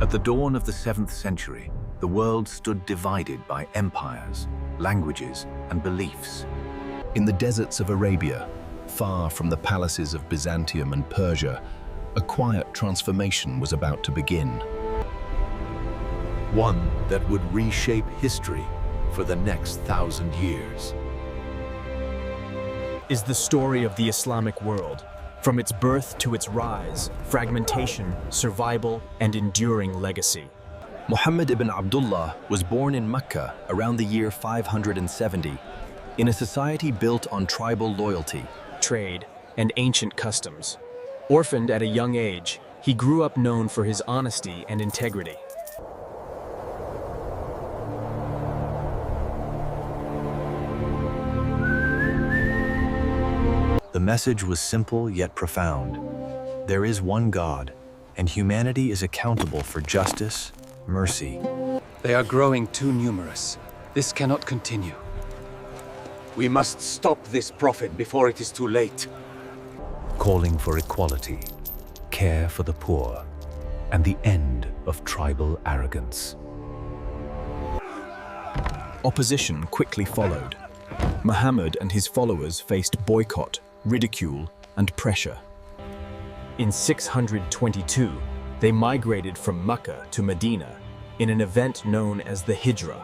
At the dawn of the 7th century, the world stood divided by empires, languages, and beliefs. In the deserts of Arabia, far from the palaces of Byzantium and Persia, a quiet transformation was about to begin. One that would reshape history for the next 1,000 years. Is the story of the Islamic world, from its birth to its rise, fragmentation, survival, and enduring legacy. Muhammad ibn Abdullah was born in Mecca around the year 570, in a society built on tribal loyalty, trade, and ancient customs. Orphaned at a young age, he grew up known for his honesty and integrity. The message was simple yet profound. There is one God, and humanity is accountable for justice, mercy. They are growing too numerous. This cannot continue. We must stop this prophet before it is too late. Calling for equality, care for the poor, and the end of tribal arrogance. Opposition quickly followed. Muhammad and his followers faced boycott, ridicule, and pressure. In 622, they migrated from Mecca to Medina in an event known as the Hijra.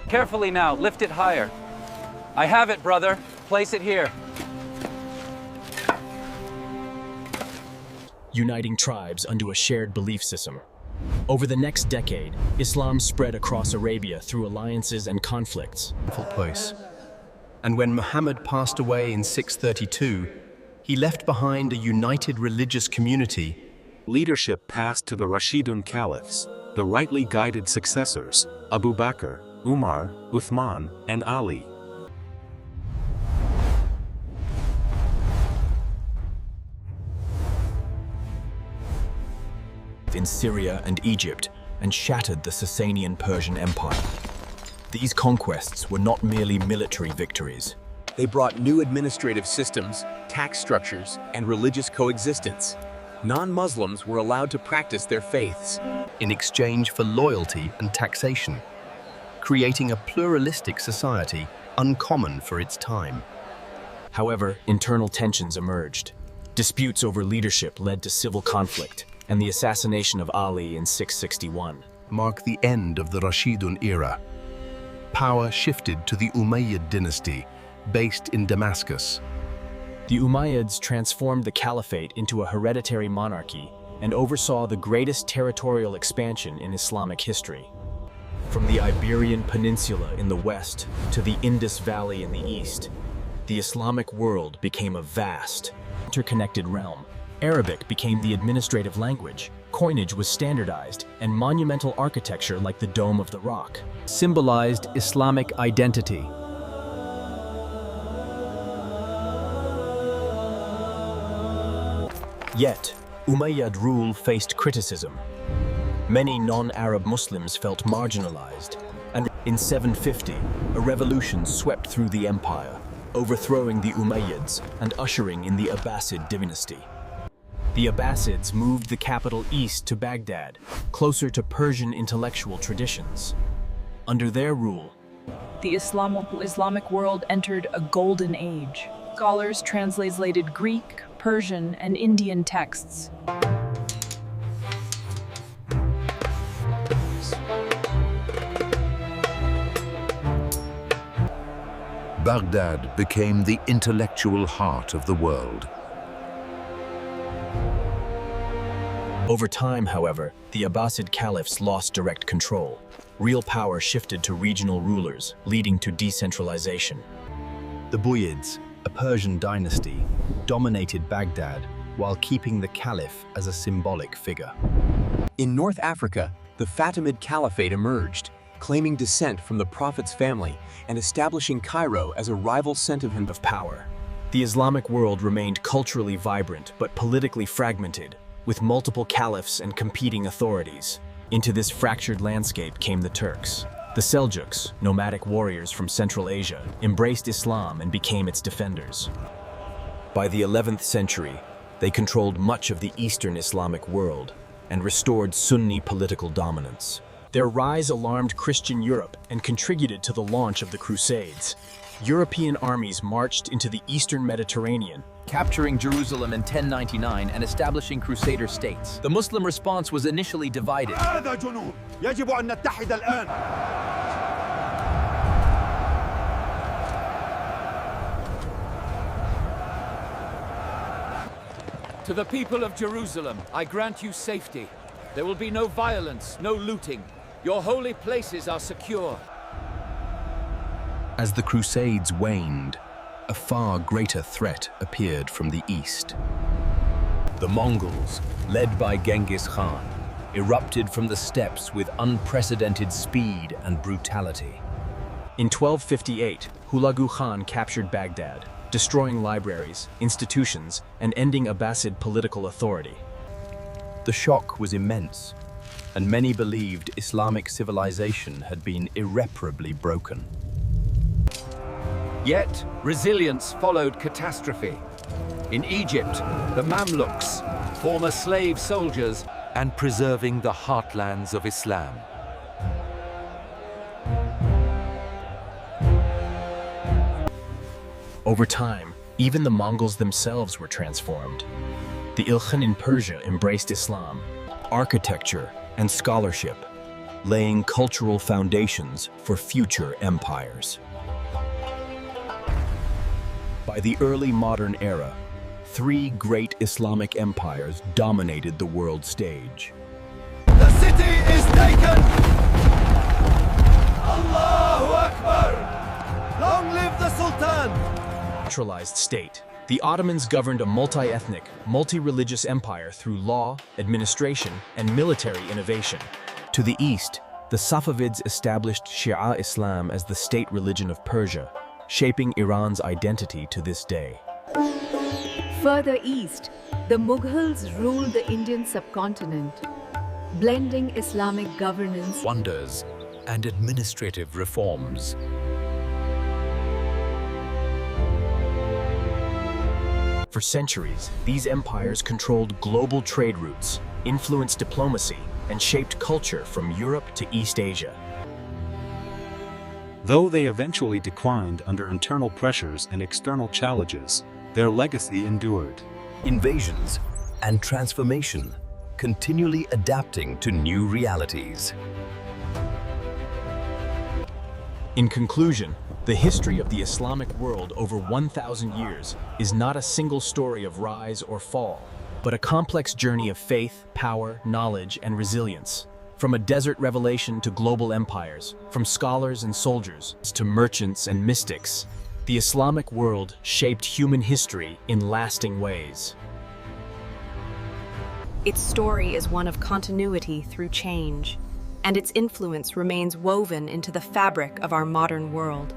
Carefully now, lift it higher. I have it, brother. Place it here. Uniting tribes under a shared belief system. Over the next decade, Islam spread across Arabia through alliances and conflicts. Place. And when Muhammad passed away in 632, he left behind a united religious community. Leadership passed to the Rashidun Caliphs, the rightly guided successors, Abu Bakr, Umar, Uthman, and Ali. In Syria and Egypt, and shattered the Sasanian Persian Empire. These conquests were not merely military victories. They brought new administrative systems, tax structures, and religious coexistence. Non-Muslims were allowed to practice their faiths in exchange for loyalty and taxation, creating a pluralistic society uncommon for its time. However, internal tensions emerged. Disputes over leadership led to civil conflict, and the assassination of Ali in 661 marked the end of the Rashidun era. Power shifted to the Umayyad dynasty, based in Damascus. The Umayyads transformed the Caliphate into a hereditary monarchy and oversaw the greatest territorial expansion in Islamic history. From the Iberian Peninsula in the west to the Indus Valley in the east, the Islamic world became a vast, interconnected realm. Arabic became the administrative language, coinage was standardized, and monumental architecture like the Dome of the Rock symbolized Islamic identity. Yet, Umayyad rule faced criticism. Many non-Arab Muslims felt marginalized, and in 750, a revolution swept through the empire, overthrowing the Umayyads and ushering in the Abbasid dynasty. The Abbasids moved the capital east to Baghdad, closer to Persian intellectual traditions. Under their rule, the Islamic world entered a golden age. Scholars translated Greek, Persian, and Indian texts. Baghdad became the intellectual heart of the world. Over time, however, the Abbasid caliphs lost direct control. Real power shifted to regional rulers, leading to decentralization. The Buyids, a Persian dynasty, dominated Baghdad while keeping the caliph as a symbolic figure. In North Africa, the Fatimid Caliphate emerged, claiming descent from the Prophet's family and establishing Cairo as a rival center of power. The Islamic world remained culturally vibrant but politically fragmented, with multiple caliphs and competing authorities. Into this fractured landscape came the Turks. The Seljuks, nomadic warriors from Central Asia, embraced Islam and became its defenders. By the 11th century, they controlled much of the Eastern Islamic world and restored Sunni political dominance. Their rise alarmed Christian Europe and contributed to the launch of the Crusades. European armies marched into the eastern Mediterranean, capturing Jerusalem in 1099 and establishing Crusader states. The Muslim response was initially divided. To the people of Jerusalem, I grant you safety. There will be no violence, no looting. Your holy places are secure. As the Crusades waned, a far greater threat appeared from the east. The Mongols, led by Genghis Khan, erupted from the steppes with unprecedented speed and brutality. In 1258, Hulagu Khan captured Baghdad, destroying libraries, institutions, and ending Abbasid political authority. The shock was immense, and many believed Islamic civilization had been irreparably broken. Yet, resilience followed catastrophe. In Egypt, the Mamluks, former slave soldiers, and preserving the heartlands of Islam. Over time, even the Mongols themselves were transformed. The Ilkhan in Persia embraced Islam, Architecture and scholarship, laying cultural foundations for future empires. By the early modern era, 3 great Islamic empires dominated the world stage. The city is taken! Allahu Akbar! Long live the Sultan! Centralized state. The Ottomans governed a multi-ethnic, multi-religious empire through law, administration, and military innovation. To the east, the Safavids established Shia Islam as the state religion of Persia, shaping Iran's identity to this day. Further east, the Mughals ruled the Indian subcontinent, blending Islamic governance, Wonders and administrative reforms. For centuries, these empires controlled global trade routes, influenced diplomacy, and shaped culture from Europe to East Asia. Though they eventually declined under internal pressures and external challenges, their legacy endured. Invasions and transformation, continually adapting to new realities. In conclusion, the history of the Islamic world over 1,000 years is not a single story of rise or fall, but a complex journey of faith, power, knowledge, and resilience. From a desert revelation to global empires, from scholars and soldiers to merchants and mystics, the Islamic world shaped human history in lasting ways. Its story is one of continuity through change, and its influence remains woven into the fabric of our modern world.